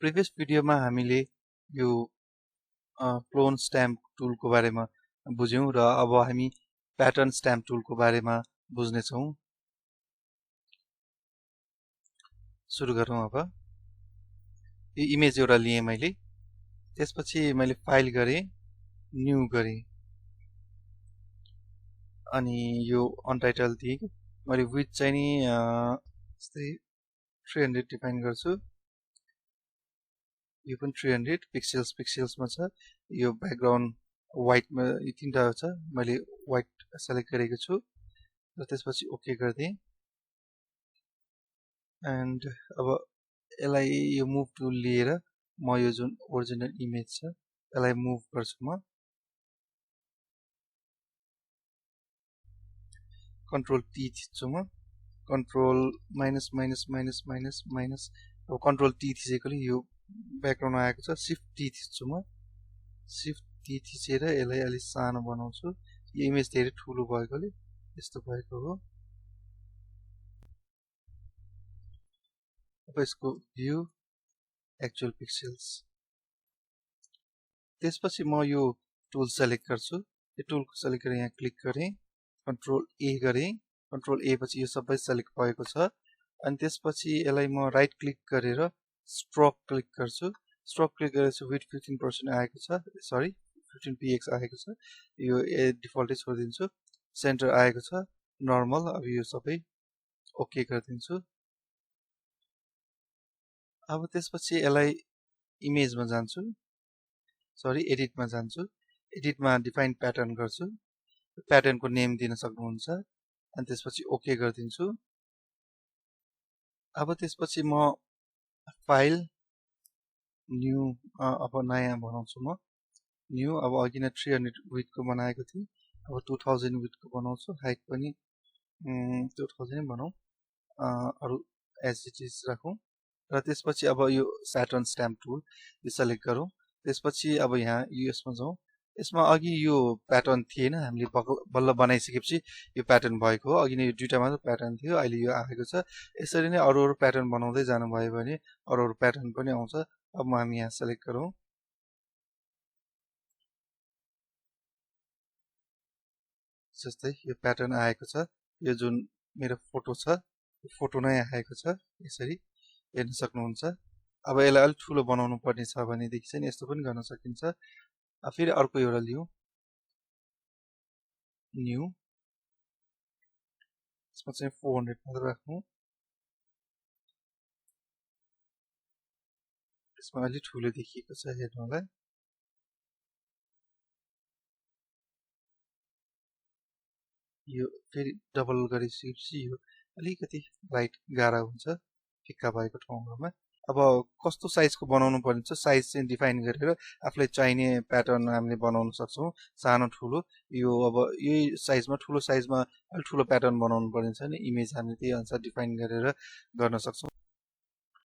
Previous भिडियोमा हामीले यो क्लोन स्ट्याम्प टुलको बारेमा बुझ्यौं र अब हामी प्याटर्न स्ट्याम्प टुलको बारेमा बुझ्नेछौं। सुरु गरौँ। अब यो इमेज एउटा लिएँ मैले, त्यसपछि मैले फाइल गरेँ, न्यू गरेँ अनि यो अनटाइटल दिएँ। मैले विड्थ चाहिँ नि यस्तै 300 डिफाइन गर्छु। यो पनि 300 पिक्सेल्समा छ। यो ब्याकग्राउन्ड व्हाइटमा यी तीनटा छ, मैले व्हाइट सेलेक्ट गरेको छु र त्यसपछि ओके गर्दिएँ। एन्ड अब यसलाई यो मुभ टुल लिएर म यो जुन ओरिजिनल इमेज छ यसलाई मुभ गर्छु। म कन्ट्रोल टी थिच्छु। म control minus minus minus minus minus अब कन्ट्रोल टी थिचेकोले यो ब्याकग्राउन्डमा आएको छ। शिफ्ट टी थिच्छु। म शिफ्ट टी थिचेर यसलाई अलि सानो बनाउँछु। यो इमेज धेरै ठुलो भएकोले यस्तो भएको हो। अब यसको भ्यू एक्चुअल पिक्सेल्स। त्यसपछि म यो टुल सेलेक्ट गर्छु। यो टुलको सेलेक्ट गरेर यहाँ क्लिक गरेँ, कन्ट्रोल ए गरेँ। कन्ट्रोल ए पछि यो सबै सेलेक्ट भएको छ। अनि त्यसपछि यसलाई म राइट क्लिक गरेर स्ट्रोक क्लिक गर्छु। स्ट्रोक क्लिक गरेपछि विड्थ 15% आएको छ, सरी 15 px आएको छ। यो डिफल्टै छोडिदिन्छु। सेन्टर आएको छ, नर्मल। अब यो सबै ओके गरिदिन्छु। अब त्यसपछि यसलाई इमेजमा जान्छु, सरी एडिटमा जान्छु। एडिटमा डिफाइन प्याटर्न गर्छु। प्याटर्नको नेम दिन सक्नुहुन्छ अनि त्यसपछि ओके गरिदिन्छु। अब त्यसपछि म फाइल न्यू अब नयाँ बनाउँछु। म न्यू अब अघि नै 300 विड्थको बनाएको थिएँ, अब 2000 विड्थको बनाउँछु। हाइट पनि 2000 बनाऊ, अरू एज इट इज राखौँ। र त्यसपछि अब यो प्याटर्न स्ट्याम्प टुल यो सेलेक्ट गरौँ। त्यसपछि अब यहाँ यसमा जाउँ। यसमा अघि यो प्याटर्न थिएन, हामीले बल्ल बनाइसकेपछि यो प्याटर्न भएको हो। अघि नै यो दुईटा मात्र प्याटर्न थियो, अहिले यो आएको छ। यसरी नै अरू प्याटर्न बनाउँदै जानुभयो भने अरू प्याटर्न पनि आउँछ। अब हामी यहाँ सेलेक्ट गरौँ। जस्तै यो प्याटर्न आएको छ। यो जुन मेरो फोटो छ यो फोटो नै आएको छ, यसरी हेर्न सक्नुहुन्छ। अब यसलाई अलिक ठुलो बनाउनु पर्ने छ भनेदेखि चाहिँ यस्तो पनि गर्न सकिन्छ। फेरि अर्को एउटा लिउँ, न्यू। यसमा चाहिँ 400 मात्र राख्नु। यसमा अलिक ठुलो देखिएको छ, हेर्नु होला। यो फेरि डबल गरिसकेपछि यो अलिकति लाइट गाह्रो हुन्छ फिक्का भएको ठाउँमा। अब कस्तो साइजको बनाउनु पर्ने छ साइज चाहिँ डिफाइन गरेर आफूलाई चाहिने प्याटर्न हामीले बनाउन सक्छौँ, सानो ठुलो। यो अब यही साइजमा, ठुलो साइजमा अलिक ठुलो प्याटर्न बनाउनु पर्ने छ भने इमेज हामीले त्यही अनुसार डिफाइन गरेर गर्न सक्छौँ।